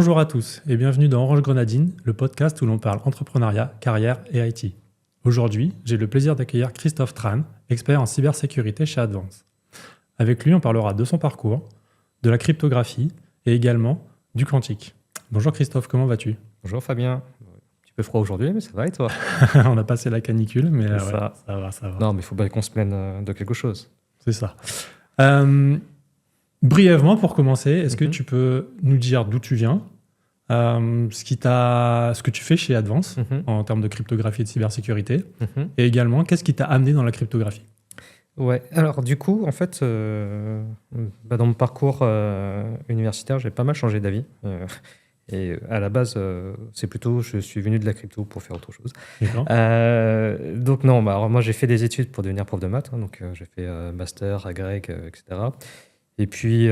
Bonjour à tous et bienvenue dans Orange Grenadine, le podcast où l'on parle entrepreneuriat, carrière et IT. Aujourd'hui, j'ai le plaisir d'accueillir Christophe Tran, expert en cybersécurité chez Advance. Avec lui, on parlera de son parcours, de la cryptographie et également du quantique. Bonjour Christophe, comment vas-tu? Bonjour Fabien. Un petit peu froid aujourd'hui, mais ça va et toi? On a passé la canicule, mais ouais, ça. ça va. Non, mais il faut bien qu'on se plaigne de quelque chose. C'est ça. Brièvement, pour commencer, est-ce que tu peux nous dire d'où tu viens, ce que tu fais chez Advance en termes de cryptographie et de cybersécurité, et également, qu'est-ce qui t'a amené dans la cryptographie? Ouais, alors du coup, en fait, dans mon parcours universitaire, j'ai pas mal changé d'avis. Et à la base, c'est plutôt, je suis venu de la crypto pour faire autre chose. Donc non, alors moi j'ai fait des études pour devenir prof de maths, donc j'ai fait master, agrég, etc. Et puis,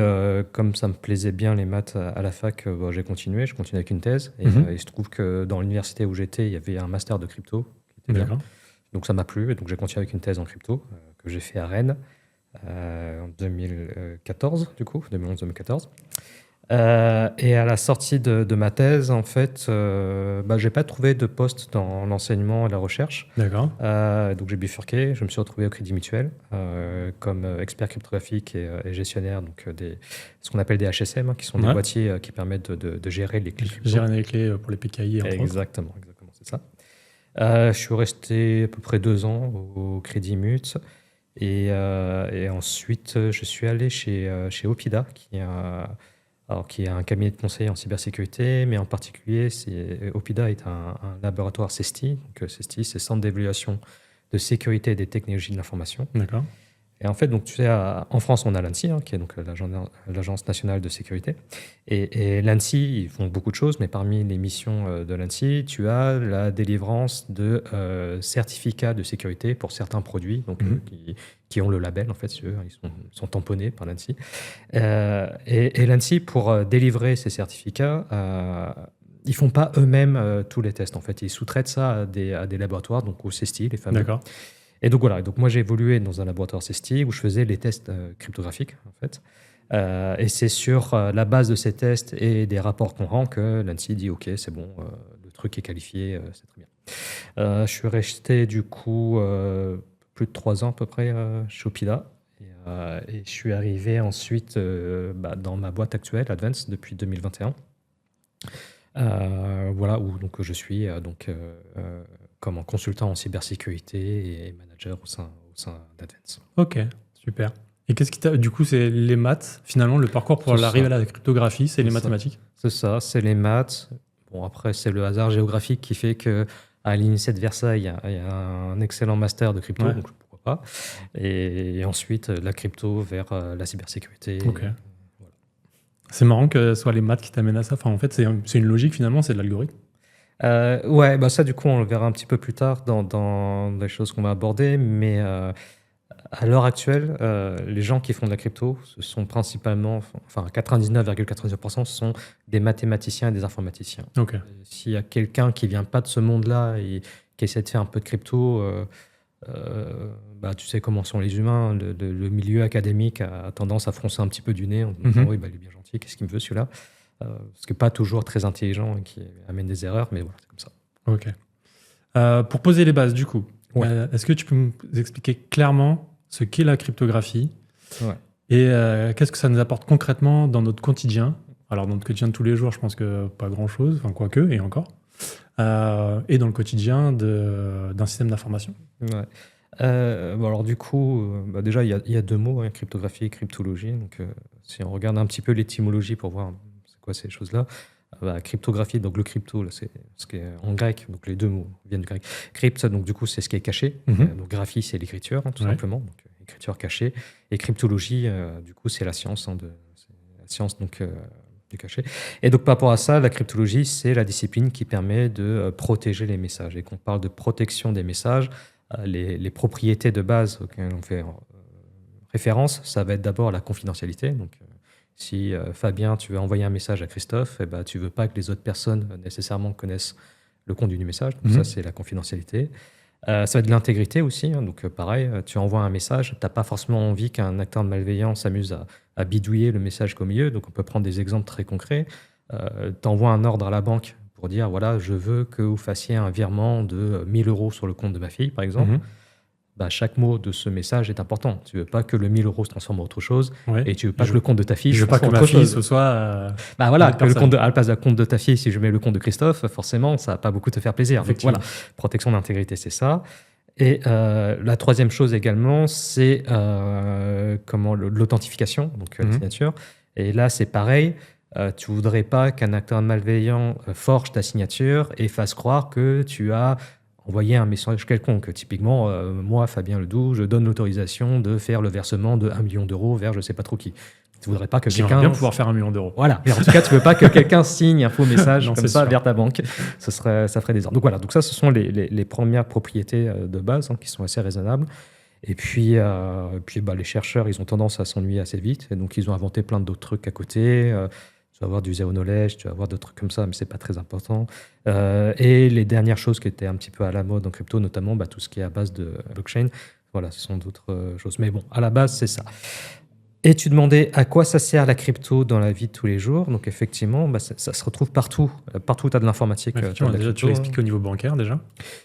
comme ça me plaisait bien les maths à la fac, j'ai continué. Je continue avec une thèse. Et il se trouve que dans l'université où j'étais, il y avait un master de crypto qui était bien. Donc ça m'a plu. Et donc j'ai continué avec une thèse en crypto que j'ai fait à Rennes en 2014, du coup, 2011-2014. Et à la sortie de ma thèse, en fait, j'ai pas trouvé de poste dans l'enseignement et la recherche. D'accord. Donc j'ai bifurqué, je me suis retrouvé au Crédit Mutuel comme expert cryptographique et gestionnaire, donc ce qu'on appelle des HSM, qui sont des boîtiers qui permettent de gérer les clés. Gérer les clés pour les PKI, entre autres. Exactement, c'est ça. Je suis resté à peu près 2 ans au Crédit Mut. Et ensuite, je suis allé chez Opida, qui est un cabinet de conseil en cybersécurité, mais en particulier, Opida est un laboratoire CESTI. Donc, CESTI, c'est Centre d'évaluation de sécurité et des technologies de l'information. D'accord. Et en fait, donc, tu sais, en France, on a l'ANSSI, qui est donc l'Agence nationale de sécurité. Et l'ANSSI, ils font beaucoup de choses, mais parmi les missions de l'ANSSI, tu as la délivrance de certificats de sécurité pour certains produits, donc qui ont le label, en fait, ils sont tamponnés par l'ANSSI. Et l'ANSSI, pour délivrer ces certificats, ils font pas eux-mêmes tous les tests. En fait, ils sous-traitent ça à des laboratoires, donc au CESTI, les fameux. D'accord. Et donc voilà, donc moi j'ai évolué dans un laboratoire CESTI où je faisais les tests cryptographiques, en fait. Et c'est sur la base de ces tests et des rapports qu'on rend que l'ANSSI dit OK, c'est bon, le truc est qualifié, c'est très bien. Je suis resté du coup plus de 3 ans à peu près chez Opida. Et je suis arrivé ensuite dans ma boîte actuelle, Advance, depuis 2021. Voilà, où donc, je suis comme consultant en cybersécurité et manager au sein d'Advance. Ok, super. Et qu'est-ce qui t'a... Du coup, c'est les maths, finalement, le parcours pour arriver à la cryptographie, c'est les mathématiques? C'est ça, c'est les maths. Bon, après, c'est le hasard géographique qui fait qu'à l'INSEE de Versailles, il y a un excellent master de crypto, donc pourquoi pas. Et ensuite, la crypto vers la cybersécurité. Ok. Voilà. C'est marrant que ce soit les maths qui t'amènent à ça. Enfin, en fait, c'est une logique, finalement, c'est de l'algorithme. Ouais, ça, du coup, on le verra un petit peu plus tard dans les choses qu'on va aborder, mais à l'heure actuelle, les gens qui font de la crypto, ce sont principalement, 99,99%, ce sont des mathématiciens et des informaticiens. Okay. S'il y a quelqu'un qui vient pas de ce monde-là et qui essaie de faire un peu de crypto, tu sais comment sont les humains, le milieu académique a tendance à froncer un petit peu du nez en disant oui, il est bien gentil, qu'est-ce qu'il me veut celui-là? Ce qui n'est pas toujours très intelligent et qui amène des erreurs, mais voilà, c'est comme ça. Ok. Pour poser les bases, du coup, est-ce que tu peux nous expliquer clairement ce qu'est la cryptographie et qu'est-ce que ça nous apporte concrètement dans notre quotidien? Alors, dans notre quotidien de tous les jours, je pense que pas grand-chose, enfin, quoique, et encore. Et dans le quotidien d'un système d'information. Ouais. Alors du coup, déjà, il y a 2 mots, cryptographie et cryptologie. Donc, si on regarde un petit peu l'étymologie pour voir c'est quoi ces choses-là, cryptographie, donc le crypto, là, c'est ce qui est en grec, donc les 2 mots viennent du grec. Crypt, donc du coup, c'est ce qui est caché. Donc graphie, c'est l'écriture, tout simplement, donc écriture cachée. Et cryptologie, du coup, c'est la science, c'est la science donc du caché. Et donc par rapport à ça, la cryptologie, c'est la discipline qui permet de protéger les messages. Et qu'on parle de protection des messages, les propriétés de base auxquelles on fait référence, ça va être d'abord la confidentialité. Donc, si Fabien, tu veux envoyer un message à Christophe, tu ne veux pas que les autres personnes nécessairement connaissent le contenu du message. Donc ça, c'est la confidentialité. Ça va être de l'intégrité aussi. Donc pareil, tu envoies un message, tu n'as pas forcément envie qu'un acteur malveillant s'amuse à bidouiller le message qu'au milieu. Donc on peut prendre des exemples très concrets. tu envoies un ordre à la banque pour dire, voilà, je veux que vous fassiez un virement de 1 000 € sur le compte de ma fille, par exemple, bah, chaque mot de ce message est important. Tu veux pas que le 1 000 € se transforme en autre chose, et tu veux pas que le compte de ta fille je se veux pas que transforme en ma autre fille chose. ce soit Bah voilà, que à la place de la compte de ta fille, si je mets le compte de Christophe, forcément, ça va pas beaucoup te faire plaisir. Donc voilà, protection d'intégrité, c'est ça. Et la troisième chose également, c'est l'authentification, donc la signature. Et là, c'est pareil. Tu voudrais pas qu'un acteur malveillant forge ta signature et fasse croire que tu as envoyé un message quelconque. Typiquement, moi, Fabien Ledoux, je donne l'autorisation de faire le versement de 1 million d'euros vers je sais pas trop qui. Tu voudrais pas que J'aimerais bien pouvoir faire 1 million d'euros. Voilà. Mais en tout cas, tu veux pas que quelqu'un signe un faux message comme ça vers ta banque. Ça ferait des ordres. Donc voilà. Donc ça, ce sont les premières propriétés de base qui sont assez raisonnables. Et puis les chercheurs, ils ont tendance à s'ennuyer assez vite. Et donc, ils ont inventé plein d'autres trucs à côté. Tu vas avoir du zero knowledge, tu vas avoir d'autres trucs comme ça, mais c'est pas très important. Et les dernières choses qui étaient un petit peu à la mode en crypto, notamment tout ce qui est à base de blockchain. Voilà, ce sont d'autres choses. Mais bon, à la base, c'est ça. Et tu demandais à quoi ça sert la crypto dans la vie de tous les jours. Donc effectivement, ça se retrouve partout. Partout où tu as de l'informatique. Déjà, tu l'expliques au niveau bancaire déjà.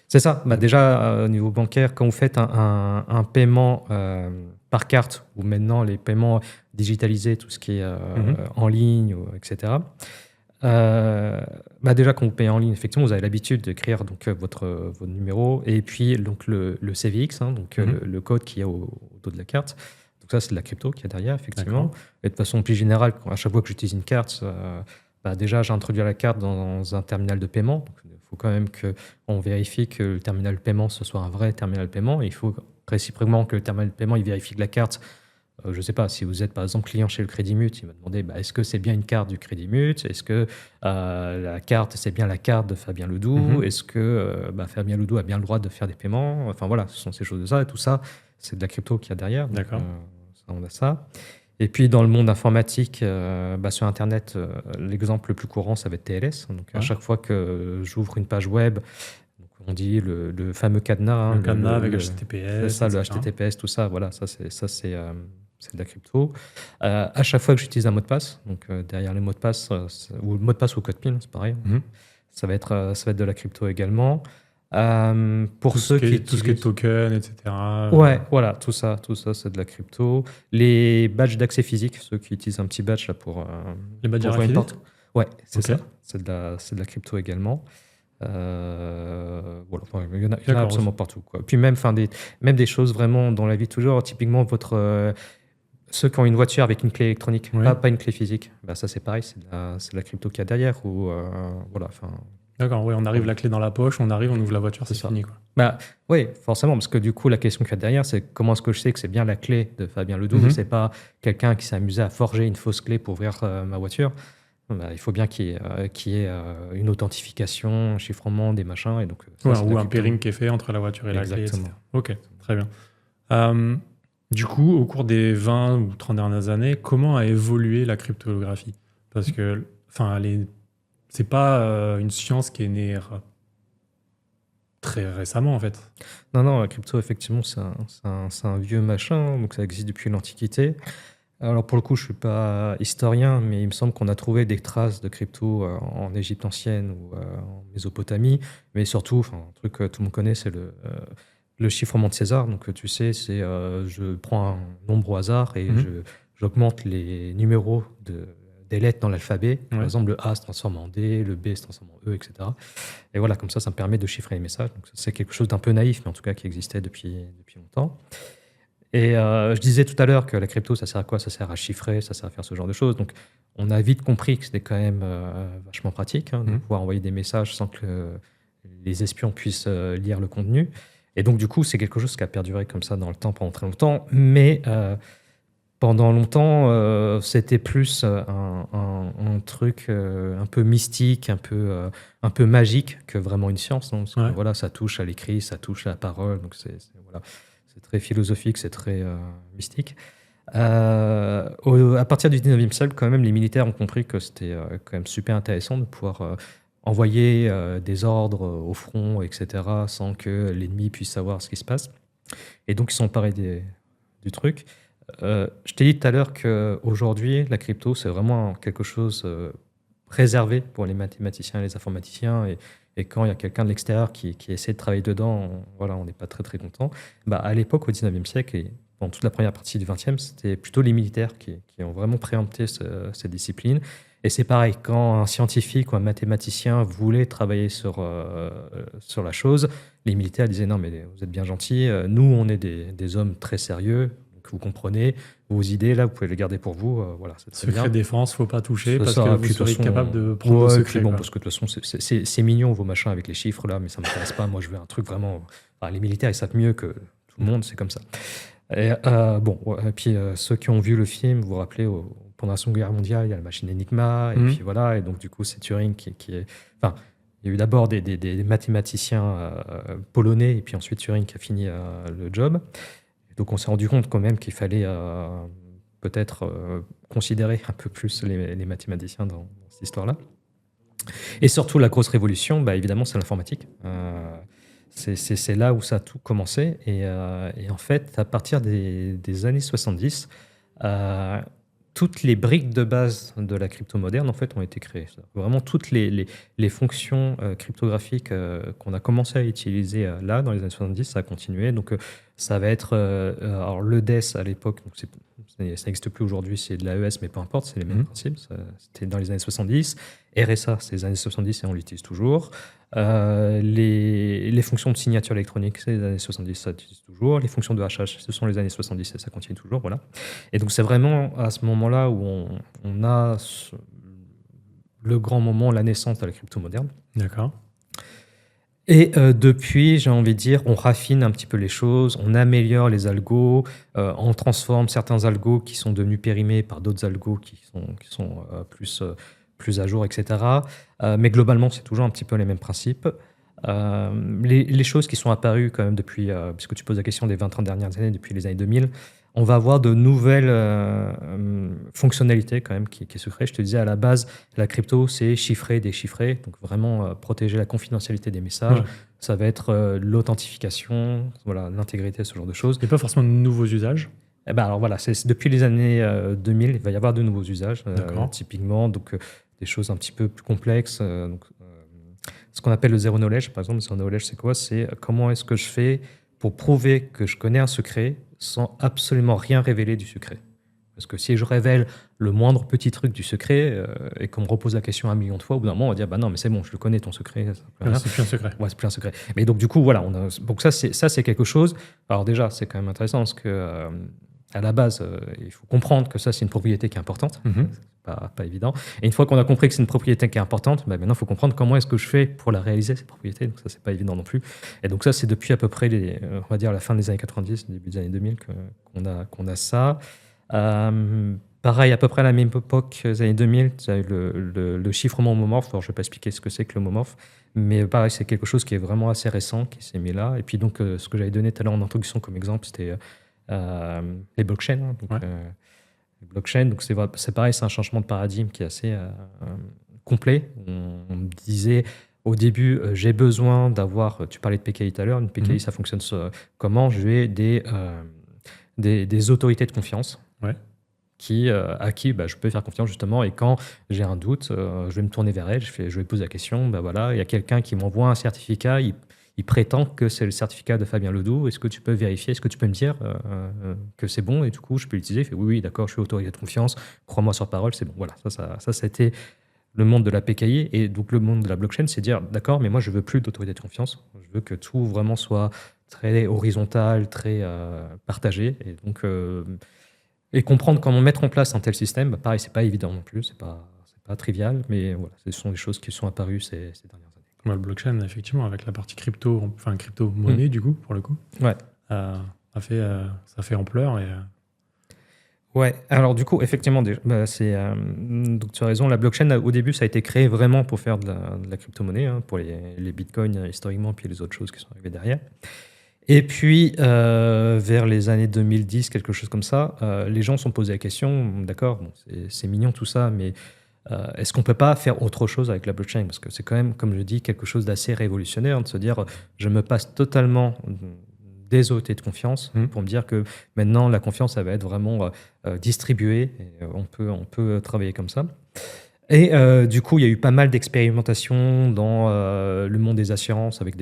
C'est ça. Déjà, au niveau bancaire, quand vous faites un paiement par carte, ou maintenant les paiements digitalisés, tout ce qui est en ligne, etc. Déjà, quand vous payez en ligne, effectivement, vous avez l'habitude d'écrire donc, votre numéro et puis donc, le CVX, donc le code qu'il y a au dos de la carte. Donc ça, c'est de la crypto qu'il y a derrière, effectivement. Et de façon plus générale, à chaque fois que j'utilise une carte, déjà, j'introduis la carte dans un terminal de paiement. Donc, il faut quand même qu'on vérifie que le terminal de paiement, ce soit un vrai terminal de paiement. Et il faut réciproquement que le terminal de paiement, il vérifie que la carte, je ne sais pas, si vous êtes par exemple client chez le Crédit Mut, il va demander est-ce que c'est bien une carte du Crédit Mut? Est-ce que la carte, c'est bien la carte de Fabien Ledoux? Est-ce que Fabien Ledoux a bien le droit de faire des paiements? Enfin voilà, ce sont ces choses de ça. Et tout ça, c'est de la crypto qu'il y a derrière. D'accord. On a ça. Et puis dans le monde informatique, sur Internet, l'exemple le plus courant, ça va être TLS. Donc à chaque fois que j'ouvre une page web, donc on dit le fameux cadenas. Le cadenas avec HTTPS. C'est ça, le HTTPS, tout ça. Voilà, ça c'est de la crypto. À chaque fois que j'utilise un mot de passe, donc derrière les mots de passe, ou le mot de passe ou code PIN, c'est pareil. Ça va être de la crypto également. Pour tout ceux qui tout ce qui est token, etc. Ouais, voilà, tout ça, c'est de la crypto. Les badges d'accès physique, ceux qui utilisent un petit badge là pour les badges pour une porte. Ouais, c'est ça. C'est de la crypto également. Voilà, il y en a absolument partout, quoi. Puis même des choses vraiment dans la vie de toujours. Typiquement ceux qui ont une voiture avec une clé électronique, pas une clé physique. Ça c'est pareil, c'est de la crypto qu'il y a derrière. Ou voilà, enfin. D'accord, on arrive la clé dans la poche, on ouvre la voiture, c'est fini, quoi. Oui, forcément, parce que du coup, la question qu'il y a derrière, c'est comment est-ce que je sais que c'est bien la clé de Fabien Ledoux, c'est pas quelqu'un qui s'est amusé à forger une fausse clé pour ouvrir ma voiture. Il faut bien qu'il y ait une authentification, un chiffrement, des machins. Et donc, ou un pairing qui est fait entre la voiture et la clé, etc. Ok, très bien. Du coup, au cours des 20 ou 30 dernières années, comment a évolué la cryptographie? Parce que, c'est pas une science qui est née très récemment, en fait. Non, la crypto, effectivement, c'est un vieux machin, donc ça existe depuis l'Antiquité. Alors, pour le coup, je ne suis pas historien, mais il me semble qu'on a trouvé des traces de crypto en Égypte ancienne ou en Mésopotamie. Mais surtout, un truc que tout le monde connaît, c'est le chiffrement de César. Donc, tu sais, c'est je prends un nombre au hasard et j'augmente les numéros des lettres dans l'alphabet. Par exemple, le A se transforme en D, le B se transforme en E, etc. Et voilà, comme ça me permet de chiffrer les messages. Donc, c'est quelque chose d'un peu naïf, mais en tout cas qui existait depuis longtemps. Et je disais tout à l'heure que la crypto, ça sert à quoi? Ça sert à chiffrer, ça sert à faire ce genre de choses. Donc, on a vite compris que c'était quand même vachement pratique de pouvoir envoyer des messages sans que les espions puissent lire le contenu. Et donc, du coup, c'est quelque chose qui a perduré comme ça dans le temps pendant très longtemps. Mais pendant longtemps, c'était plus un truc un peu mystique, un peu magique que vraiment une science. Parce que, voilà, ça touche à l'écrit, ça touche à la parole. Donc, c'est très philosophique, c'est très mystique. À partir du 19e siècle, quand même, les militaires ont compris que c'était quand même super intéressant de pouvoir envoyer des ordres au front, etc., sans que l'ennemi puisse savoir ce qui se passe. Et donc, ils sont emparés du truc. Je t'ai dit tout à l'heure qu'aujourd'hui, la crypto, c'est vraiment quelque chose réservé pour les mathématiciens et les informaticiens. Et quand il y a quelqu'un de l'extérieur qui essaie de travailler dedans, on n'est pas très très content. À l'époque, au 19e siècle, et dans toute la première partie du 20e, c'était plutôt les militaires qui ont vraiment préempté cette discipline. Et c'est pareil, quand un scientifique ou un mathématicien voulait travailler sur la chose, les militaires disaient non mais vous êtes bien gentils, nous on est des hommes très sérieux, donc vous comprenez, vos idées là vous pouvez les garder pour vous, voilà, c'est très bien. Secret défense, faut pas toucher Ça, parce ça, que puis vous de toute serez façon, capable de prendre le ouais, secret. puis bon, quoi. parce que de toute façon c'est mignon vos machins avec les chiffres là, mais ça m'intéresse pas, moi je veux un truc vraiment, enfin, les militaires ils savent mieux que tout le monde, c'est comme ça. Et et puis ceux qui ont vu le film, vous vous rappelez, pendant la Seconde Guerre mondiale, il y a la machine Enigma, et puis voilà, et donc du coup c'est Turing qui est... Enfin, il y a eu d'abord des mathématiciens polonais, et puis ensuite Turing qui a fini le job. Et donc on s'est rendu compte quand même qu'il fallait peut-être considérer un peu plus les mathématiciens dans cette histoire-là. Et surtout la grosse révolution, évidemment, c'est l'informatique. C'est là où ça a tout commencé. Et en fait, à partir des années 70, toutes les briques de base de la crypto moderne en fait, ont été créées. Vraiment, toutes les fonctions cryptographiques qu'on a commencé à utiliser là, dans les années 70, ça a continué. Donc, ça va être alors, l'EDES à l'époque, donc ça n'existe plus aujourd'hui, c'est de l'AES, mais peu importe, c'est les mêmes principes. C'était dans les années 70. RSA, c'est les années 70 et on l'utilise toujours. Les fonctions de signature électronique, c'est les années 70, ça utilise toujours. Les fonctions de hachage, ce sont les années 70 et ça continue toujours. Voilà. Et donc, c'est vraiment à ce moment-là où on a le grand moment, la naissance de la crypto moderne. D'accord. Et depuis, j'ai envie de dire, on raffine un petit peu les choses, on améliore les algos, on transforme certains algos qui sont devenus périmés par d'autres algos qui sont plus à jour, etc. Mais globalement, c'est toujours un petit peu les mêmes principes. Les choses qui sont apparues quand même depuis, puisque tu poses la question des 20-30 dernières années, depuis les années 2000, on va avoir de nouvelles fonctionnalités quand même qui se créent. Je te disais, à la base, la crypto, c'est chiffrer, déchiffrer, donc vraiment protéger la confidentialité des messages. Ouais. Ça va être l'authentification, voilà, l'intégrité, ce genre de choses. Il n'y a pas forcément de nouveaux usages. Alors voilà, depuis les années 2000, il va y avoir de nouveaux usages, typiquement, donc des choses un petit peu plus complexes. Ce qu'on appelle le zero knowledge, par exemple. Le zero knowledge, c'est quoi? C'est comment est-ce que je fais pour prouver que je connais un secret sans absolument rien révéler du secret. Parce que si je révèle le moindre petit truc du secret et qu'on me repose la question 1 million de fois, au bout d'un moment, on va dire non, mais c'est bon, je le connais ton secret. C'est plus un secret. Ouais, c'est plus un secret. Mais donc, du coup, voilà, donc ça, c'est quelque chose. Alors, déjà, c'est quand même intéressant parce que à la base, il faut comprendre que ça, c'est une propriété qui est importante. Pas évident. Et une fois qu'on a compris que c'est une propriété qui est importante, maintenant, il faut comprendre comment est-ce que je fais pour la réaliser, cette propriété. Donc ça, c'est pas évident non plus. Et donc ça, c'est depuis à peu près, on va dire, la fin des années 90, début des années 2000 qu'on a ça. Pareil, à peu près à la même époque, les années 2000, tu as eu le chiffrement homomorphe. Alors, je ne vais pas expliquer ce que c'est que l'homomorphe, mais pareil, c'est quelque chose qui est vraiment assez récent, qui s'est mis là. Et puis donc, ce que j'avais donné tout à l'heure en introduction comme exemple, c'était les blockchains. Les blockchains, donc c'est pareil, c'est un changement de paradigme qui est assez complet. On me disait au début, j'ai besoin d'avoir, tu parlais de PKI tout à l'heure, une PKI, ça fonctionne comment? J'ai des autorités de confiance à qui je peux faire confiance justement, et quand j'ai un doute, je vais me tourner vers elle, je vais poser la question, voilà, il y a quelqu'un qui m'envoie un certificat, il prétend que c'est le certificat de Fabien Ledoux. Est-ce que tu peux vérifier? Est-ce que tu peux me dire que c'est bon? Et du coup, je peux l'utiliser. Il fait oui, d'accord, je suis autorité de confiance. Crois-moi sur parole, c'est bon. Voilà, ça c'était le monde de la PKI. Et donc, le monde de la blockchain, c'est dire d'accord, mais moi, je veux plus d'autorité de confiance. Je veux que tout vraiment soit très horizontal, très partagé. Et donc, et comprendre comment mettre en place un tel système, pareil, c'est pas évident non plus. C'est pas trivial, mais voilà, ce sont des choses qui sont apparues ces dernières années. Le blockchain, effectivement, avec la partie crypto, enfin crypto-monnaie, du coup, pour le coup, ça fait ampleur. Ouais, alors du coup, effectivement, donc tu as raison, la blockchain, au début, ça a été créé vraiment pour faire de la crypto-monnaie, pour les bitcoins historiquement, puis les autres choses qui sont arrivées derrière. Et puis, vers les années 2010, quelque chose comme ça, les gens se sont posés la question, d'accord, bon, c'est mignon tout ça, mais est-ce qu'on ne peut pas faire autre chose avec la blockchain? Parce que c'est quand même, comme je dis, quelque chose d'assez révolutionnaire de se dire je me passe totalement des autorités de confiance pour me dire que maintenant la confiance, ça va être vraiment distribuée et on peut travailler comme ça. Et du coup, il y a eu pas mal d'expérimentations dans le monde des assurances avec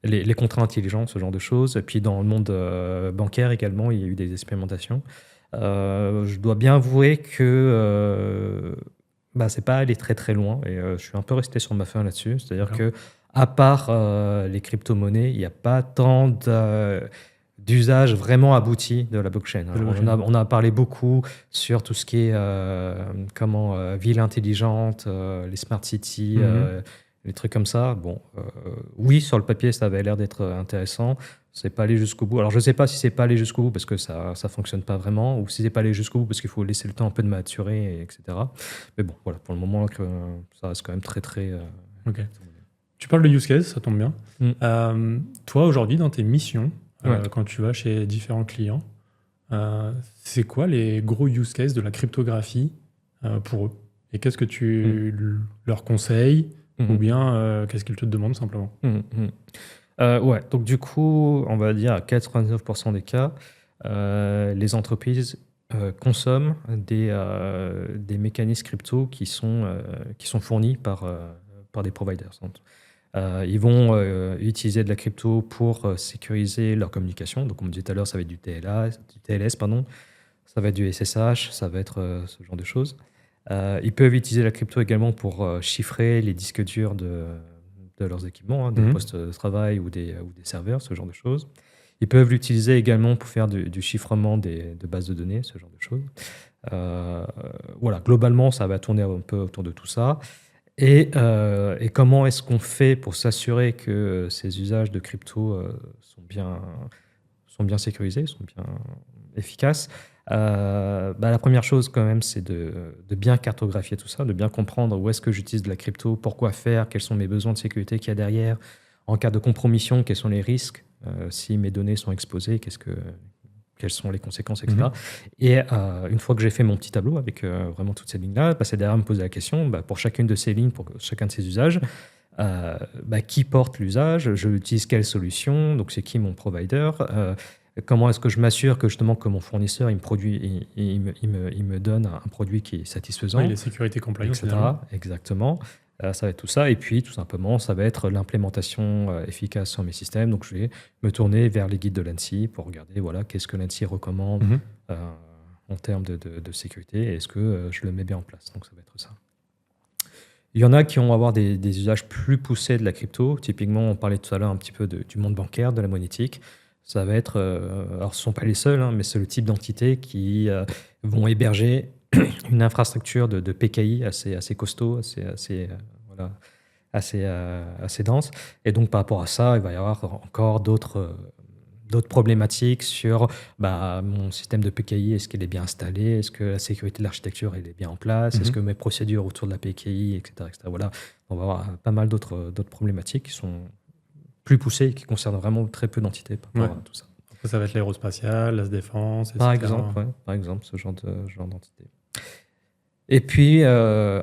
les contrats intelligents, ce genre de choses. Et puis dans le monde bancaire également, il y a eu des expérimentations. Je dois bien avouer que c'est pas allé très très loin et je suis un peu resté sur ma faim là-dessus. C'est-à-dire D'accord. que à part les crypto-monnaies, il n'y a pas tant d'usage vraiment abouti de la blockchain. De la Alors, blockchain. on a parlé beaucoup sur tout ce qui est ville intelligente, les smart cities, les trucs comme ça. Bon, oui, sur le papier, ça avait l'air d'être intéressant. C'est pas allé jusqu'au bout. Alors, je sais pas si c'est pas allé jusqu'au bout parce que ça fonctionne pas vraiment, ou si c'est pas allé jusqu'au bout parce qu'il faut laisser le temps un peu de maturer, etc. Mais bon, voilà, pour le moment, ça reste quand même très, très. Ok. Tu parles de use case, ça tombe bien. Toi, aujourd'hui, dans tes missions, quand tu vas chez différents clients, c'est quoi les gros use cases de la cryptographie pour eux? Et qu'est-ce que tu leur conseilles ou bien qu'est-ce qu'ils te demandent simplement? Ouais, donc du coup, on va dire à 99% des cas, les entreprises consomment des mécanismes crypto qui sont fournis par des providers. Ils vont utiliser de la crypto pour sécuriser leur communication. Donc, comme on disait tout à l'heure, ça va être du TLS, pardon. Ça va être du SSH, ça va être ce genre de choses. Ils peuvent utiliser la crypto également pour chiffrer les disques durs de leurs équipements, des postes de travail ou des serveurs, ce genre de choses. Ils peuvent l'utiliser également pour faire du chiffrement de bases de données, ce genre de choses. Voilà, globalement, ça va tourner un peu autour de tout ça. Et comment est-ce qu'on fait pour s'assurer que ces usages de crypto sont bien sécurisés, sont bien efficaces? La première chose quand même, c'est de bien cartographier tout ça, de bien comprendre où est-ce que j'utilise de la crypto, pourquoi faire, quels sont mes besoins de sécurité qu'il y a derrière. En cas de compromission, quels sont les risques? Si mes données sont exposées, quelles sont les conséquences, etc. Et une fois que j'ai fait mon petit tableau avec vraiment toutes ces lignes-là, c'est derrière me poser la question, pour chacune de ces lignes, pour chacun de ces usages, qui porte l'usage? Je utilise quelle solution? Donc c'est qui mon provider? Comment est-ce que je m'assure que justement que mon fournisseur il me donne un produit qui est satisfaisant, Oui, les sécurités compliance, etc. finalement. Exactement. Ça va être tout ça. Et puis, tout simplement, ça va être l'implémentation efficace sur mes systèmes. Donc, je vais me tourner vers les guides de l'ANSSI pour regarder qu'est-ce que l'ANSSI recommande en termes de sécurité et est-ce que je le mets bien en place. Donc, ça va être ça. Il y en a qui vont avoir des usages plus poussés de la crypto. Typiquement, on parlait tout à l'heure un petit peu du monde bancaire, de la monétique. Ça va être, alors ce ne sont pas les seuls, mais c'est le type d'entités qui vont héberger une infrastructure de PKI assez costaud, assez dense. Et donc, par rapport à ça, il va y avoir encore d'autres problématiques sur mon système de PKI, est-ce qu'il est bien installé? Est-ce que la sécurité de l'architecture elle est bien en place? Est-ce que mes procédures autour de la PKI, etc. Voilà. On va avoir pas mal d'autres problématiques qui sont plus poussées et qui concernent vraiment très peu d'entités par rapport à tout ça. Après, ça va être l'aérospatiale, la défense, etc. Par exemple, ce genre d'entité. Et puis,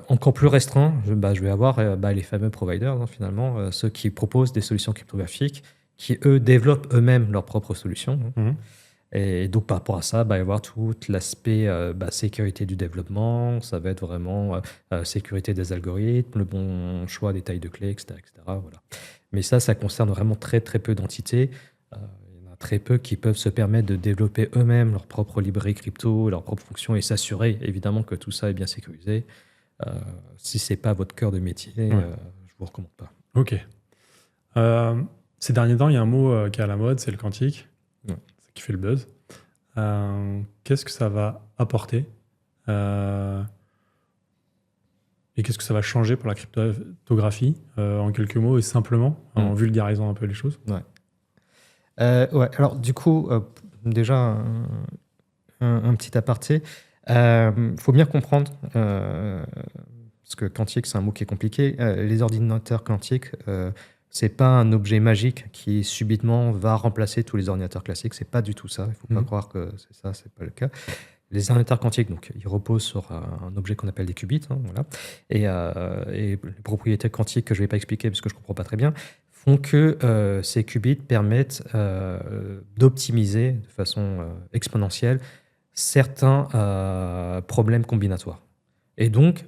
encore plus restreint, je vais avoir les fameux providers, finalement, ceux qui proposent des solutions cryptographiques, qui, eux, développent eux-mêmes leurs propres solutions. Et donc, par rapport à ça, il va y avoir tout l'aspect sécurité du développement, ça va être vraiment sécurité des algorithmes, le bon choix des tailles de clés, etc. Voilà. Mais ça concerne vraiment très, très peu d'entités. Il y en a très peu qui peuvent se permettre de développer eux-mêmes leur propre librairie crypto, leurs propres fonctions et s'assurer évidemment que tout ça est bien sécurisé. Si ce n'est pas votre cœur de métier, je ne vous recommande pas. Ok. Ces derniers temps, il y a un mot qui est à la mode, c'est le quantique, qui fait le buzz. Qu'est-ce que ça va apporter et qu'est-ce que ça va changer pour la cryptographie en quelques mots et simplement, en vulgarisant un peu les choses? Alors du coup, déjà un petit aparté. Faut bien comprendre, parce que quantique c'est un mot qui est compliqué, les ordinateurs quantiques, c'est pas un objet magique qui subitement va remplacer tous les ordinateurs classiques, c'est pas du tout ça, il faut pas croire que c'est ça, c'est pas le cas. Les ordinateurs quantiques, donc, ils reposent sur un objet qu'on appelle des qubits, voilà. Et les propriétés quantiques que je ne vais pas expliquer parce que je ne comprends pas très bien, font que ces qubits permettent d'optimiser de façon exponentielle certains problèmes combinatoires. Et donc,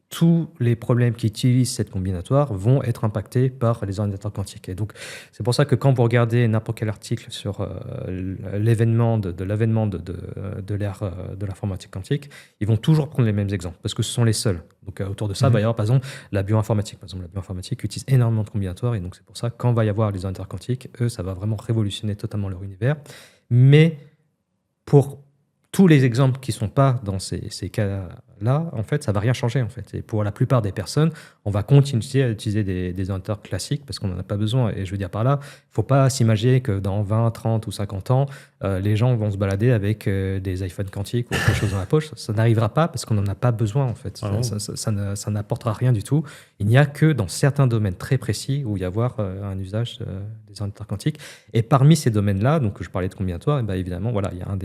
tous les problèmes qui utilisent cette combinatoire vont être impactés par les ordinateurs quantiques. Et donc, c'est pour ça que quand vous regardez n'importe quel article sur l'avènement de l'ère de l'informatique quantique, ils vont toujours prendre les mêmes exemples, parce que ce sont les seuls. Donc, autour de ça, il va y avoir, par exemple, la bioinformatique. Par exemple, la bioinformatique utilise énormément de combinatoires, et donc c'est pour ça que quand va y avoir les ordinateurs quantiques, eux, ça va vraiment révolutionner totalement leur univers. Mais pour tous les exemples qui ne sont pas dans ces cas-là, en fait, ça ne va rien changer. En fait. Et pour la plupart des personnes, on va continuer à utiliser des ordinateurs classiques parce qu'on n'en a pas besoin. Et je veux dire par là, il ne faut pas s'imaginer que dans 20, 30 ou 50 ans, les gens vont se balader avec des iPhones quantiques ou autre chose dans la poche. Ça n'arrivera pas parce qu'on n'en a pas besoin. En fait. Ça n'apportera rien du tout. Il n'y a que dans certains domaines très précis où il y a un usage des ordinateurs quantiques. Et parmi ces domaines-là, donc je parlais de combinatoire, et bien évidemment, voilà, il y a un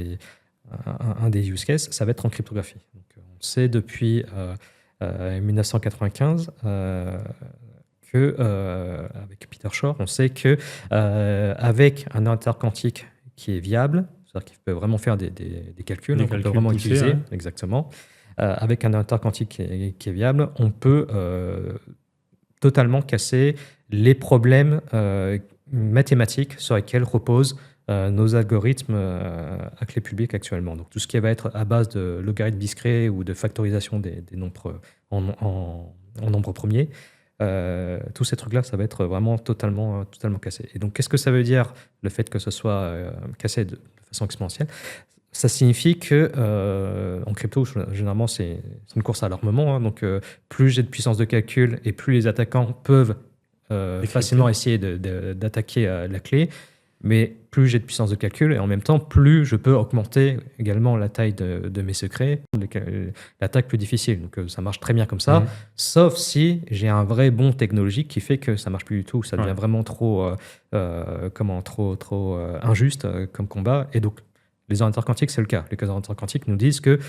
des use cases, ça va être en cryptographie. Donc, on sait depuis 1995 avec Peter Shor, on sait que avec un ordinateur quantique qui est viable, c'est-à-dire qu'il peut vraiment faire des calculs, on peut vraiment poussés, utiliser, exactement. Avec un ordinateur quantique qui est viable, on peut totalement casser les problèmes mathématiques sur lesquels reposent nos algorithmes à clé publique actuellement. Donc tout ce qui va être à base de logarithmes discrets ou de factorisation des nombres en nombres premiers, tous ces trucs-là, ça va être vraiment totalement cassé. Et donc qu'est-ce que ça veut dire, le fait que ce soit cassé de façon exponentielle? Ça signifie que en crypto, généralement, c'est une course à l'armement. Hein, donc plus j'ai de puissance de calcul et plus les attaquants peuvent facilement essayer d'attaquer la clé, mais plus j'ai de puissance de calcul et en même temps, plus je peux augmenter également la taille de mes secrets, l'attaque plus difficile. Donc ça marche très bien comme ça, sauf si j'ai un vrai bond technologique qui fait que ça marche plus du tout, ça devient vraiment trop injuste comme combat. Et donc les ordinateurs quantiques, c'est le cas. Les ordinateurs quantiques nous disent que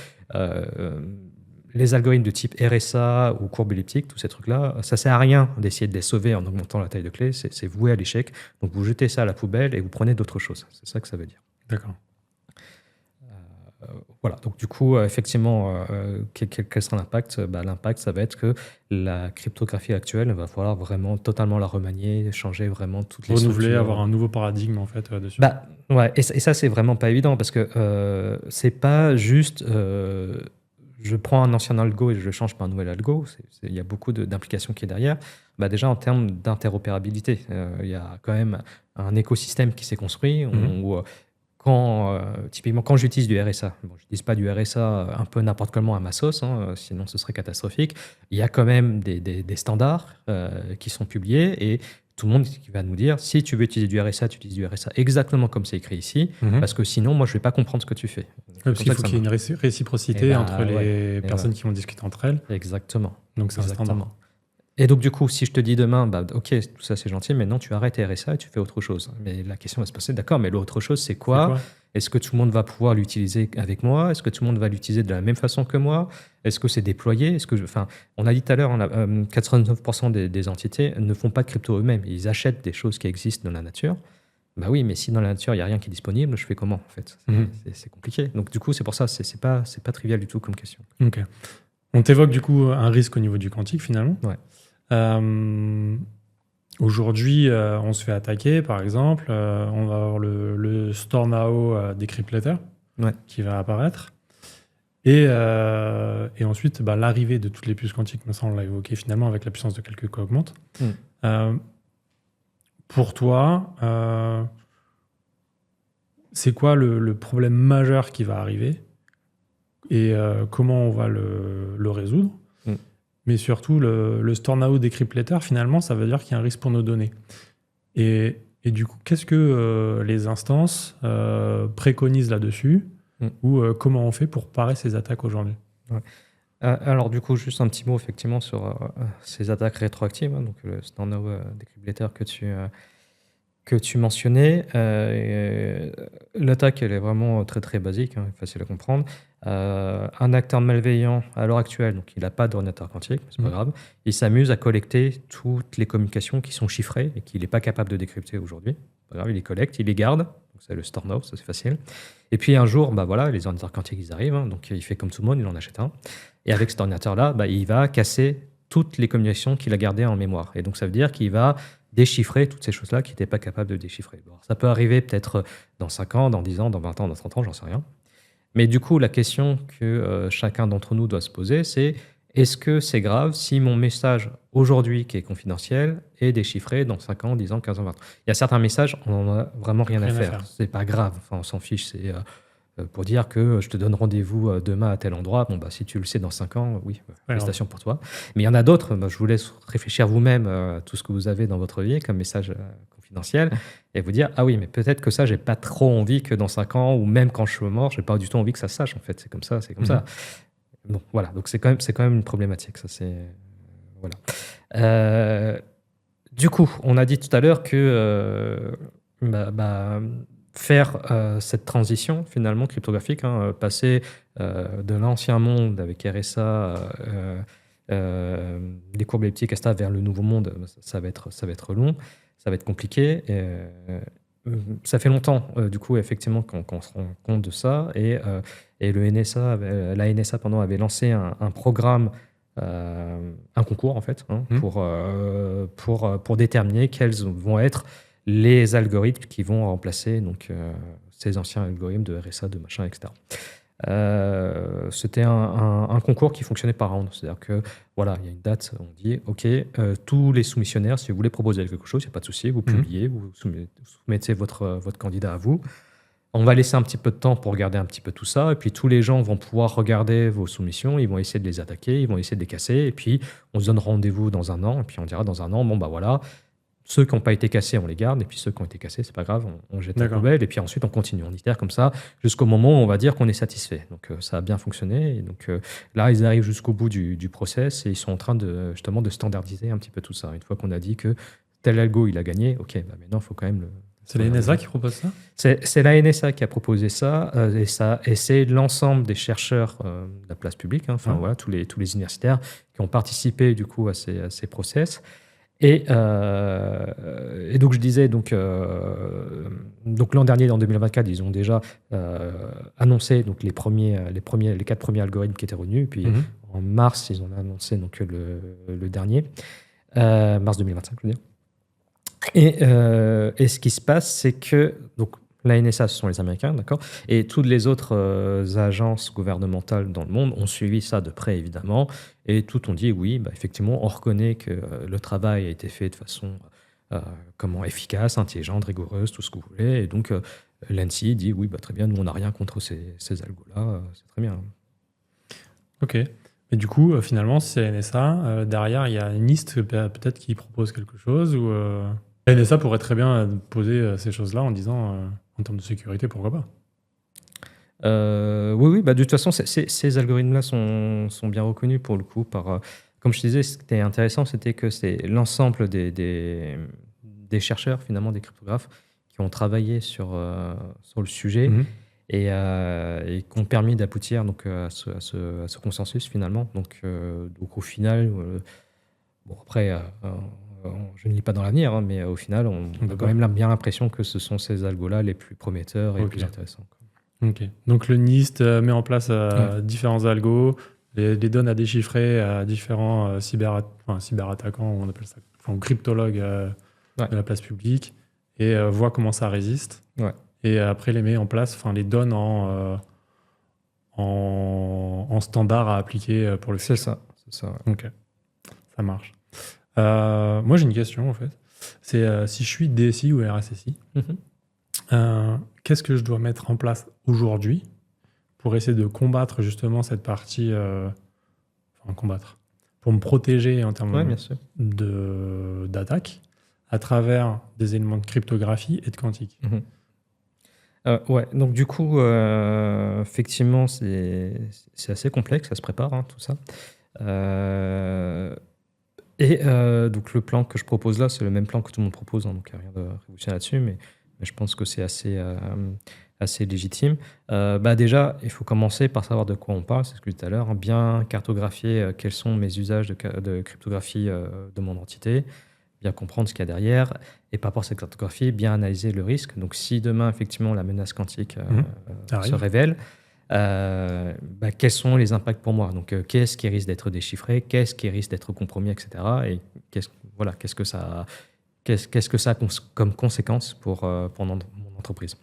les algorithmes de type RSA ou courbe elliptique, tous ces trucs-là, ça ne sert à rien d'essayer de les sauver en augmentant la taille de clé, c'est voué à l'échec. Donc vous jetez ça à la poubelle et vous prenez d'autres choses. C'est ça que ça veut dire. D'accord. Voilà, donc du coup, effectivement, quel sera l'impact? L'impact, ça va être que la cryptographie actuelle, il va falloir vraiment totalement la remanier, changer vraiment toutes les renouveler, avoir un nouveau paradigme en fait dessus. Ouais, et ça, c'est vraiment pas évident parce que c'est pas juste... je prends un ancien algo et je le change par un nouvel algo. Il y a beaucoup d'implications qui est derrière. Déjà, en termes d'interopérabilité, il y a quand même un écosystème qui s'est construit où typiquement, quand j'utilise du RSA, je n'utilise pas du RSA un peu n'importe comment à ma sauce, sinon ce serait catastrophique. Il y a quand même des standards qui sont publiés et tout le monde qui va nous dire, si tu veux utiliser du RSA, tu utilises du RSA exactement comme c'est écrit ici, parce que sinon, moi, je ne vais pas comprendre ce que tu fais. Parce qu'il faut qu'il y ait une réciprocité entre les personnes qui vont discuter entre elles. Exactement. Donc, c'est un standard. Et donc, du coup, si je te dis demain, ok, tout ça c'est gentil, maintenant tu arrêtes RSA et tu fais autre chose. Mais la question va se passer, d'accord, mais l'autre chose c'est quoi? Est-ce que tout le monde va pouvoir l'utiliser avec moi? Est-ce que tout le monde va l'utiliser de la même façon que moi? Est-ce que c'est déployé? On a dit tout à l'heure, 89% des entités ne font pas de crypto eux-mêmes. Ils achètent des choses qui existent dans la nature. Oui, mais si dans la nature il n'y a rien qui est disponible, je fais comment en fait? C'est compliqué. Donc du coup, c'est pour ça, c'est pas trivial du tout comme question. Ok. On t'évoque du coup un risque au niveau du quantique finalement. Ouais. Aujourd'hui, on se fait attaquer, par exemple. On va avoir le StorNow Decrypt qui va apparaître. Et ensuite, l'arrivée de toutes les puces quantiques, mais ça on l'a évoqué finalement, avec la puissance de calcul qui augmente. Pour toi, c'est quoi le problème majeur qui va arriver et comment on va le résoudre? Mais surtout, le StorNow Decrypt finalement, ça veut dire qu'il y a un risque pour nos données. Et du coup, qu'est-ce que les instances préconisent là-dessus ou comment on fait pour parer ces attaques aujourd'hui? Alors du coup, juste un petit mot effectivement sur ces attaques rétroactives, donc le StorNow Decrypt que tu mentionnais. L'attaque, elle est vraiment très très basique, facile à comprendre. Un acteur malveillant à l'heure actuelle, donc il n'a pas d'ordinateur quantique, mais c'est pas grave, il s'amuse à collecter toutes les communications qui sont chiffrées et qu'il n'est pas capable de décrypter aujourd'hui. Pas grave, il les collecte, il les garde Donc, c'est le Stornov, ça c'est facile. Et puis un jour, voilà, les ordinateurs quantiques, ils arrivent. Donc, il fait comme tout le monde, il en achète un. Et avec cet ordinateur-là, il va casser toutes les communications qu'il a gardées en mémoire. Et donc, ça veut dire qu'il va déchiffrer toutes ces choses-là qu'il n'était pas capable de déchiffrer. Bon, ça peut arriver peut-être dans 5 ans, dans 10 ans, dans 20 ans, dans 30 ans, j'en sais rien. Mais du coup, la question que chacun d'entre nous doit se poser, c'est est-ce que c'est grave si mon message aujourd'hui, qui est confidentiel, est déchiffré dans 5 ans, 10 ans, 15 ans, 20 ans? Il y a certains messages, on n'en a vraiment rien à faire. C'est pas grave, enfin, on s'en fiche. C'est pour dire que je te donne rendez-vous demain à tel endroit. Bon, si tu le sais dans 5 ans, oui, félicitations pour toi. Mais il y en a d'autres, je vous laisse réfléchir vous-même à tout ce que vous avez dans votre vie comme message confidentiel et vous dire, ah oui, mais peut-être que ça, j'ai pas trop envie que dans 5 ans, ou même quand je suis mort, j'ai pas du tout envie que ça se sache, en fait. C'est comme ça, c'est comme ça. Bon, voilà, donc c'est quand même une problématique. Ça, c'est voilà. Du coup, on a dit tout à l'heure que faire cette transition finalement cryptographique, passer de l'ancien monde avec RSA, les courbes elliptiques, etc., vers le nouveau monde, ça va être long, ça va être compliqué. Ça fait longtemps, du coup, effectivement, qu'on se rend compte de ça. Et la NSA avait lancé un programme, un concours, en fait, pour déterminer quels vont être les algorithmes qui vont remplacer donc, ces anciens algorithmes de RSA, de machin, etc. C'était un concours qui fonctionnait par round. C'est-à-dire que, voilà, il y a une date, on dit, OK, tous les soumissionnaires, si vous voulez proposer quelque chose, il n'y a pas de souci, vous publiez, vous soumettez votre candidat à vous. On va laisser un petit peu de temps pour regarder un petit peu tout ça, et puis tous les gens vont pouvoir regarder vos soumissions, ils vont essayer de les attaquer, ils vont essayer de les casser, et puis on se donne rendez-vous dans un an, et puis on dira dans un an, voilà, ceux qui n'ont pas été cassés, on les garde, et puis ceux qui ont été cassés, c'est pas grave, on jette la poubelle, et puis ensuite on continue, on itère comme ça, jusqu'au moment où on va dire qu'on est satisfait. Donc ça a bien fonctionné, et donc là ils arrivent jusqu'au bout du process, et ils sont en train justement de standardiser un petit peu tout ça. Une fois qu'on a dit que tel algo il a gagné, ok, maintenant il faut quand même C'est la NSA qui propose ça? C'est la NSA qui a proposé ça, et c'est l'ensemble des chercheurs de la place publique, voilà, tous les universitaires qui ont participé du coup à ces process. Et donc je disais, donc l'an dernier, en 2024, ils ont déjà annoncé donc les 4 premiers algorithmes qui étaient retenus. Puis en mars, ils ont annoncé donc le dernier, mars 2025, je veux dire. Et ce qui se passe, c'est que donc, la NSA, ce sont les Américains, d'accord, et toutes les autres agences gouvernementales dans le monde ont suivi ça de près, évidemment, et toutes ont dit oui, effectivement, on reconnaît que le travail a été fait de façon efficace, intelligente, rigoureuse, tout ce que vous voulez, et donc l'ANSI dit oui, très bien, nous on n'a rien contre ces algos-là, c'est très bien. Ok. Et du coup, finalement, si c'est la NSA, derrière, il y a une liste peut-être qui propose quelque chose, ou la NSA pourrait très bien poser ces choses-là en disant, en termes de sécurité, pourquoi pas? Oui, de toute façon, ces algorithmes-là sont bien reconnus pour le coup. Comme je te disais, ce qui était intéressant, c'était que c'est l'ensemble des chercheurs, finalement, des cryptographes, qui ont travaillé sur le sujet et qui ont permis d'aboutir donc, à ce consensus, finalement. Donc au final, après... je ne lis pas dans l'avenir, mais au final, on a quand même bien l'impression que ce sont ces algos-là les plus prometteurs et les plus intéressants. Ok. Donc le NIST met en place différents algos, les donne à déchiffrer à différents cyberattaquants, on appelle ça, ou cryptologues de la place publique, et voit comment ça résiste. Ouais. Et après les met en place, les donne en standard à appliquer pour le futur. C'est ça. Ouais. Ok, ça marche. Moi, j'ai une question, en fait. C'est si je suis DSI ou RSSI, qu'est-ce que je dois mettre en place aujourd'hui pour essayer de combattre justement cette partie... combattre. Pour me protéger en termes d'attaque à travers des éléments de cryptographie et de quantique. Donc du coup, effectivement, c'est assez complexe, ça se prépare, tout ça. Donc le plan que je propose là, c'est le même plan que tout le monde propose, donc il n'y a rien de révolutionnaire là-dessus, mais je pense que c'est assez légitime. Déjà, il faut commencer par savoir de quoi on parle, c'est ce que je disais tout à l'heure, bien cartographier quels sont mes usages de cryptographie de mon entité, bien comprendre ce qu'il y a derrière, et par rapport à cette cartographie, bien analyser le risque. Donc si demain, effectivement, la menace quantique se révèle, quels sont les impacts pour moi? Donc qu'est-ce qui risque d'être déchiffré? Qu'est-ce qui risque d'être compromis, etc. Et qu'est-ce que ça a comme conséquence pour mon entreprise?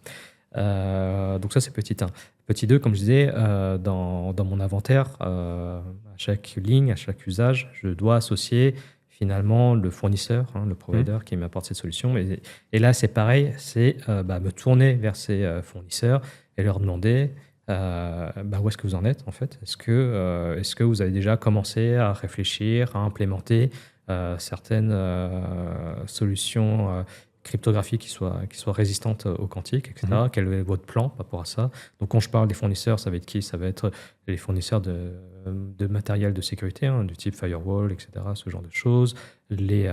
Donc ça, c'est petit 1. Petit 2, comme je disais, dans mon inventaire, à chaque ligne, à chaque usage, je dois associer finalement le fournisseur, le provider qui m'apporte cette solution. Et là, c'est pareil, c'est me tourner vers ces fournisseurs et leur demander où est-ce que vous en êtes en fait. Est-ce que vous avez déjà commencé à réfléchir, à implémenter certaines solutions cryptographiques qui soient résistantes au quantique, etc. Quel est votre plan par rapport à ça? Donc quand je parle des fournisseurs, ça va être qui? Ça va être les fournisseurs de matériel de sécurité, du type firewall, etc., ce genre de choses, les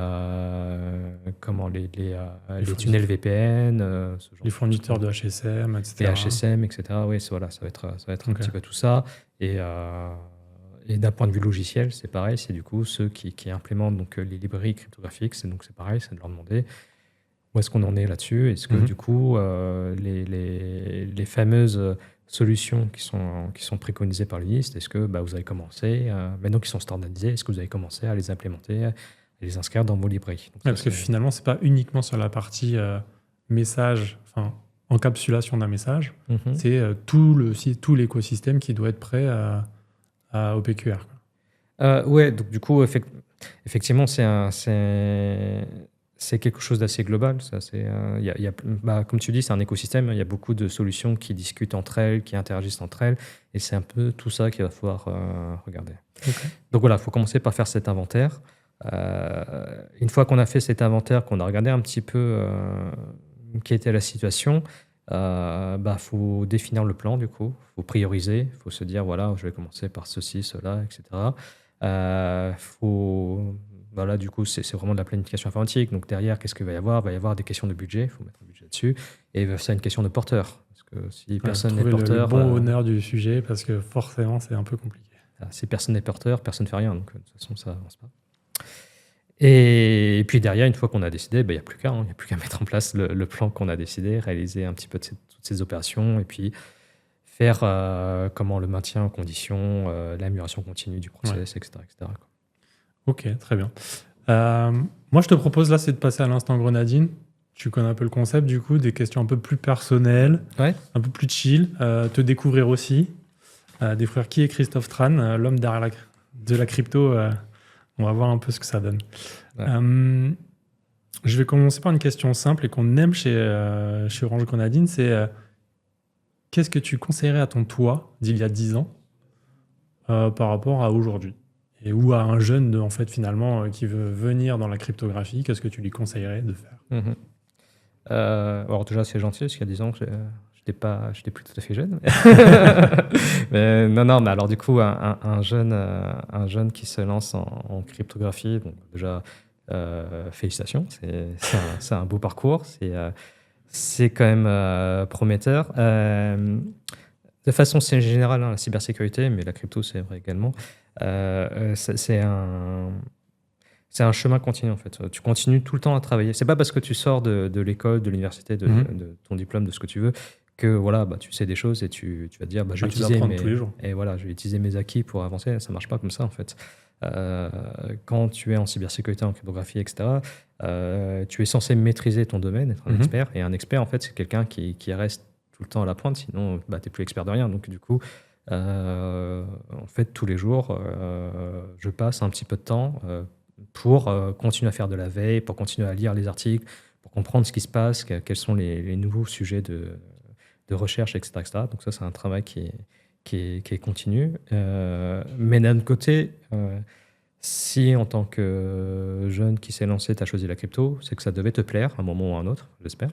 tunnels VPN, ce genre les fournisseurs de HSM, etc. Les HSM, etc. Oui, voilà, ça va être un petit peu tout ça. Et d'un point de vue logiciel, c'est pareil, c'est du coup ceux qui implémentent donc, les librairies cryptographiques, c'est pareil, c'est de leur demander où est-ce qu'on en est là-dessus. Est-ce que du coup, les fameuses solutions qui sont préconisées par l'IST, est-ce que vous avez commencé, maintenant qu'ils sont standardisés, est-ce que vous avez commencé à les implémenter, à les inscrire dans vos librairies? Donc, parce que finalement, ce n'est pas uniquement sur la partie message, enfin encapsulation d'un message, c'est tout l'écosystème qui doit être prêt à OPQR. Ouais, donc du coup, effectivement, c'est quelque chose d'assez global. Ça, comme tu dis, c'est un écosystème. Il y a beaucoup de solutions qui discutent entre elles, qui interagissent entre elles. Et c'est un peu tout ça qu'il va falloir regarder. Okay. Donc voilà, il faut commencer par faire cet inventaire. Une fois qu'on a fait cet inventaire, qu'on a regardé un petit peu quelle était la situation, faut définir le plan du coup. Il faut prioriser. Il faut se dire, voilà, je vais commencer par ceci, cela, etc. Voilà, du coup, c'est vraiment de la planification informatique. Donc derrière, qu'est-ce qu'il va y avoir? Il va y avoir des questions de budget, il faut mettre un budget dessus. Et ça, une question de porteur. Parce que si personne n'est porteur... le bon honneur du sujet, parce que forcément, c'est un peu compliqué. Si personne n'est porteur, personne ne fait rien. Donc de toute façon, ça n'avance pas. Et puis derrière, une fois qu'on a décidé, il n'y a plus qu'à mettre en place le plan qu'on a décidé, réaliser un petit peu toutes ces opérations, et puis faire le maintien en condition, l'amélioration continue du process, etc. etc. Ok, très bien. Moi, je te propose là, c'est de passer à l'instant grenadine. Tu connais un peu le concept, du coup, des questions un peu plus personnelles, un peu plus chill, te découvrir aussi, découvrir qui est Christophe Tran, l'homme derrière de la crypto. On va voir un peu ce que ça donne. Ouais. Je vais commencer par une question simple et qu'on aime chez Orange Grenadine, c'est qu'est-ce que tu conseillerais à ton toi d'il y a 10 ans par rapport à aujourd'hui? Et ou à un jeune, en fait, finalement, qui veut venir dans la cryptographie, qu'est-ce que tu lui conseillerais de faire? Alors déjà, c'est gentil, parce qu'il y a 10 ans, je n'étais plus tout à fait jeune. Mais mais alors du coup, un jeune qui se lance en cryptographie, bon, déjà, félicitations, c'est un beau parcours, c'est quand même prometteur. De façon générale, la cybersécurité, mais la crypto, c'est vrai également, c'est un chemin continu en fait. Tu continues tout le temps à travailler. C'est pas parce que tu sors de l'école, de l'université, de ton diplôme, de ce que tu veux, que voilà, tu sais des choses et tu vas te dire, je vais utiliser mes acquis pour avancer. Ça marche pas comme ça en fait. Quand tu es en cybersécurité, en cryptographie, etc., tu es censé maîtriser ton domaine, être un expert. Et un expert en fait, c'est quelqu'un qui reste tout le temps à la pointe, sinon tu n'es plus expert de rien. Donc du coup, en fait, tous les jours, je passe un petit peu de temps pour continuer à faire de la veille, pour continuer à lire les articles, pour comprendre ce qui se passe, quels sont les nouveaux sujets de recherche, etc., etc. Donc ça, c'est un travail qui est continu. Mais d'un autre côté, si en tant que jeune qui s'est lancé, tu as choisi la crypto, c'est que ça devait te plaire à un moment ou à un autre, j'espère.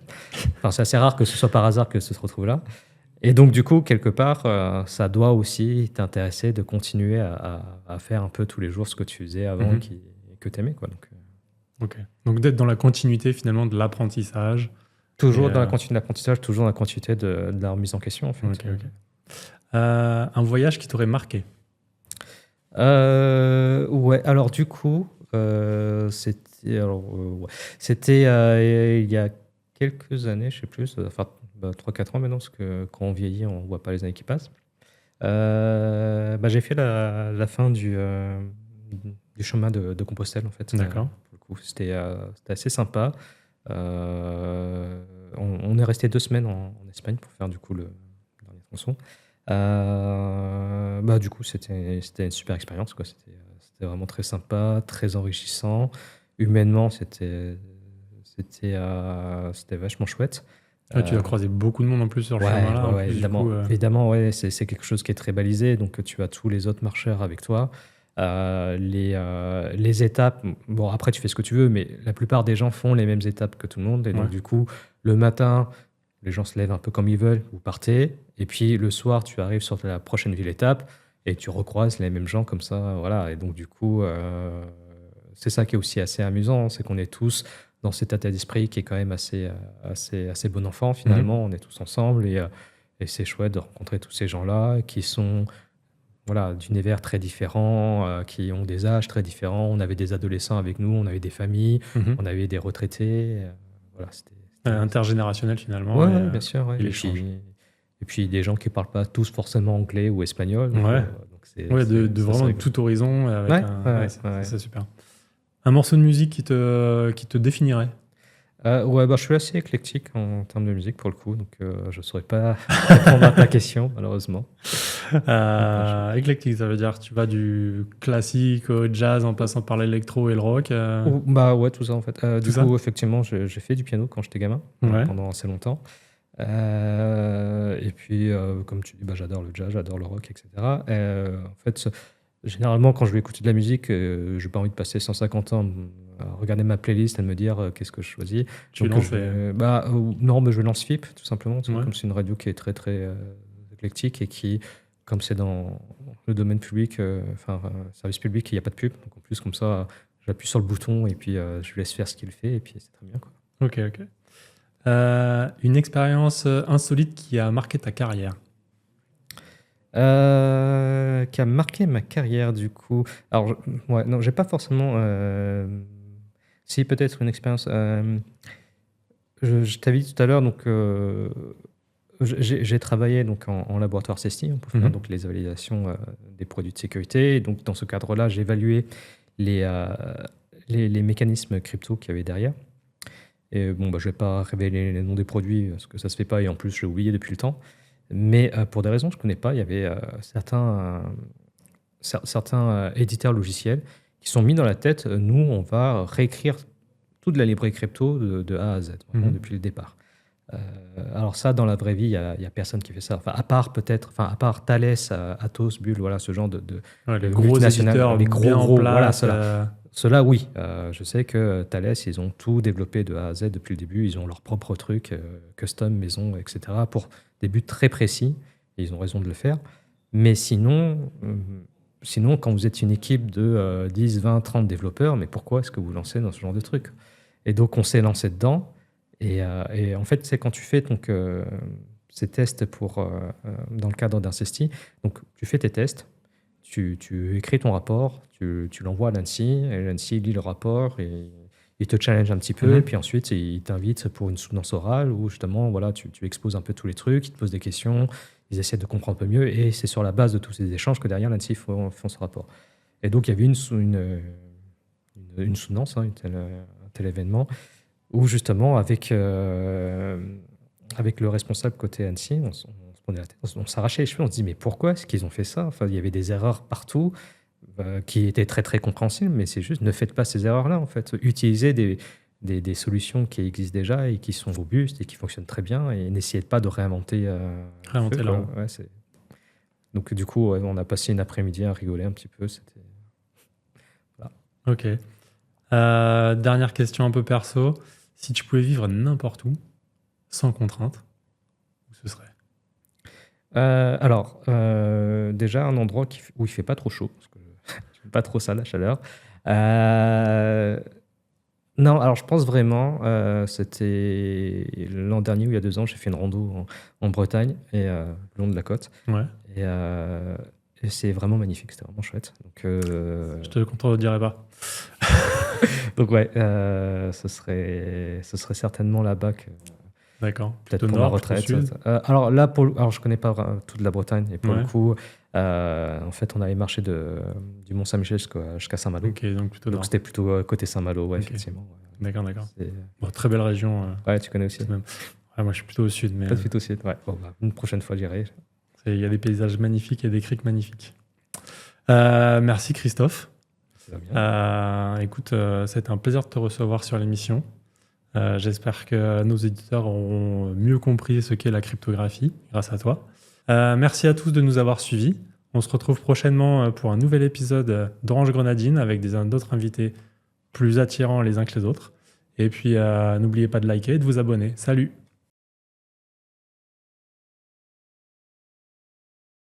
Enfin, c'est assez rare que ce soit par hasard que ça se retrouve là. Et donc, du coup, quelque part, ça doit aussi t'intéresser de continuer à faire un peu tous les jours ce que tu faisais avant que tu aimais. Quoi. Donc, d'être dans la continuité, finalement, de l'apprentissage. Toujours dans la continuité de l'apprentissage, toujours dans la continuité de la remise en question. En fait. Un voyage qui t'aurait marqué? Ouais, alors du coup, c'était il y a quelques années, je sais plus, enfin 3-4 ans maintenant, parce que quand on vieillit, on voit pas les années qui passent. J'ai fait la fin du chemin de Compostelle, en fait. D'accord. Pour le coup, c'était assez sympa. On est resté 2 semaines en Espagne pour faire du coup le dernier tronçon. Du coup, c'était une super expérience, quoi. C'était vraiment très sympa, très enrichissant. Humainement, c'était vachement chouette. Ouais, tu as croisé beaucoup de monde en plus sur le Ouais, chemin-là. ouais, En ouais, plus, du évidemment. coup, Évidemment, ouais, c'est quelque chose qui est très balisé, donc tu as tous les autres marcheurs avec toi. Les étapes, bon, après tu fais ce que tu veux, mais la plupart des gens font les mêmes étapes que tout le monde. Et donc, Ouais. du coup, le matin, les gens se lèvent un peu comme ils veulent, vous partez. Et puis, le soir, tu arrives sur la prochaine ville étape et tu recroises les mêmes gens comme ça. Voilà. Et donc, du coup, c'est ça qui est aussi assez amusant, c'est qu'on est tous dans cet état d'esprit qui est quand même assez bon enfant, finalement. On est tous ensemble et c'est chouette de rencontrer tous ces gens-là qui sont d'univers très différents, qui ont des âges très différents. On avait des adolescents avec nous, on avait des familles, Mhm. on avait des retraités. Voilà, Intergénérationnel finalement. Ouais, Et, ouais, bien sûr. Ouais. et l'échange. Et puis des gens qui parlent pas tous forcément anglais ou espagnol. Donc, Ouais. donc Ouais, de c'est vraiment rigolo. tout horizon. Avec Ouais, ouais, ouais. c'est super. Un morceau de musique qui te définirait? Je suis assez éclectique en termes de musique pour le coup, donc je ne saurais pas répondre à ta question, malheureusement. Éclectique, ça veut dire tu vas du classique au jazz en passant par l'électro et le rock. Ouais, tout ça en fait. Tout Du ça coup, effectivement, j'ai fait du piano quand j'étais gamin, Ouais. pendant assez longtemps. Et puis, comme tu dis, j'adore le jazz, j'adore le rock, etc. En fait, généralement, quand je vais écouter de la musique, je n'ai pas envie de passer 150 ans à regarder ma playlist et de me dire qu'est-ce que je choisis. Tu Donc, lances non, mais je lance FIP, tout simplement. Ouais. Comme c'est une radio qui est très, très éclectique et qui, comme c'est dans le domaine public, service public, il n'y a pas de pub. Donc, en plus, comme ça, j'appuie sur le bouton et puis je lui laisse faire ce qu'il fait et puis c'est très bien, quoi. Ok. Une expérience insolite qui a marqué ta carrière? Qui a marqué ma carrière, du coup. Alors, non, j'ai pas forcément. Si, peut-être une expérience. Je t'avais dit tout à l'heure, donc j'ai travaillé donc en laboratoire CESTI pour faire donc les validations des produits de sécurité. Et donc, dans ce cadre-là, j'ai évalué les mécanismes crypto qu'il y avait derrière. Et je ne vais pas révéler les noms des produits parce que ça se fait pas et en plus, j'ai oublié depuis le temps. Mais pour des raisons que je ne connais pas, il y avait certains éditeurs logiciels qui sont mis dans la tête, nous, on va réécrire toute la librairie crypto de A à Z, vraiment, depuis le départ. Alors ça, dans la vraie vie, il n'y a personne qui fait ça. Enfin, à part Thales, Atos, Bull, voilà, ce genre de les gros éditeurs les bien en gros, place. voilà, ceux-là, oui. Je sais que Thales, ils ont tout développé de A à Z depuis le début. Ils ont leur propre truc, custom, maison, etc. pour des buts très précis. Et ils ont raison de le faire. Mais sinon, quand vous êtes une équipe de 10, 20, 30 développeurs, mais pourquoi est-ce que vous lancez dans ce genre de truc? Et donc, on s'est lancé dedans. Et en fait, c'est quand tu fais donc, ces tests dans le cadre d'un CESTI. Donc, tu fais tes tests, tu écris ton rapport, tu l'envoies à l'ANSSI, et l'ANSSI lit le rapport et il te challenge un petit peu. Et puis ensuite, il t'invite pour une soutenance orale où justement, voilà, tu exposes un peu tous les trucs, ils te posent des questions, ils essaient de comprendre un peu mieux. Et c'est sur la base de tous ces échanges que derrière, l'ANSSI font ce rapport. Et donc, il y avait une soutenance, un tel événement, où justement, avec le responsable côté ANSSI, on se prenait la tête, on s'arrachait les cheveux, on se dit mais pourquoi est-ce qu'ils ont fait ça? Enfin, il y avait des erreurs partout qui étaient très très compréhensibles, mais c'est juste ne faites pas ces erreurs-là en fait. Utilisez des solutions qui existent déjà et qui sont robustes et qui fonctionnent très bien et n'essayez pas de réinventer la roue. Ouais, donc du coup, on a passé une après-midi à rigoler un petit peu. Voilà. Ok. Dernière question un peu perso. Si tu pouvais vivre n'importe où, sans contrainte, où ce serait? Déjà un endroit où il fait pas trop chaud, parce que j'aime pas trop ça, la chaleur. Non, alors je pense vraiment, c'était l'an dernier ou il y a 2 ans, j'ai fait une rando en Bretagne et le long de la côte. Ouais. Et c'est vraiment magnifique, c'était vraiment chouette. Donc, Je te contredirai pas. Donc ouais, ce serait certainement là-bas que D'accord. peut-être Plutôt pour ma nord, plutôt retraite. sud. Alors là, alors je connais pas toute la Bretagne, et pour le Ouais. coup, en fait, on avait marché du Mont-Saint-Michel jusqu'à Saint-Malo. Ok, donc plutôt Donc nord. c'était plutôt côté Saint-Malo, ouais, Ok. effectivement. Ouais. D'accord, d'accord. C'est- Bon, très belle région. Ouais, tu connais aussi. Tout de même. Ouais, moi, je suis plutôt au sud, mais Pas de suite aussi. Ouais. Bon, bah, une prochaine fois, j'irai. il y a des paysages magnifiques et des criques magnifiques. Merci Christophe. Ça va bien. Écoute, c'était un plaisir de te recevoir sur l'émission. J'espère que nos éditeurs auront mieux compris ce qu'est la cryptographie grâce à toi. Merci à tous de nous avoir suivis. On se retrouve prochainement pour un nouvel épisode d'Orange Grenadine avec d'autres invités plus attirants les uns que les autres. Et puis, n'oubliez pas de liker et de vous abonner. Salut!